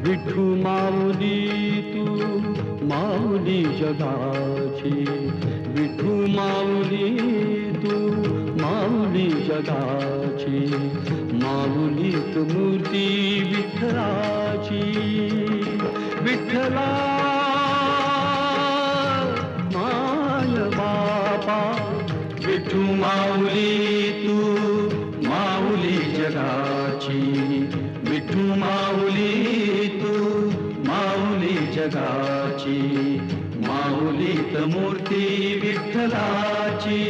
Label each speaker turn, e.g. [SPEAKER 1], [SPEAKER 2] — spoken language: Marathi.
[SPEAKER 1] विठू माऊली तू माऊली जगाची, विठू माऊली तू माऊली जगाची, माऊलीत मूर्ती विठ्ठलाची. विठ्ठला माय बापा, विठू माऊली तू माऊली जगाची, विठू माऊली तू माऊली जगाची, माऊलीत मूर्ती विठ्ठलाची.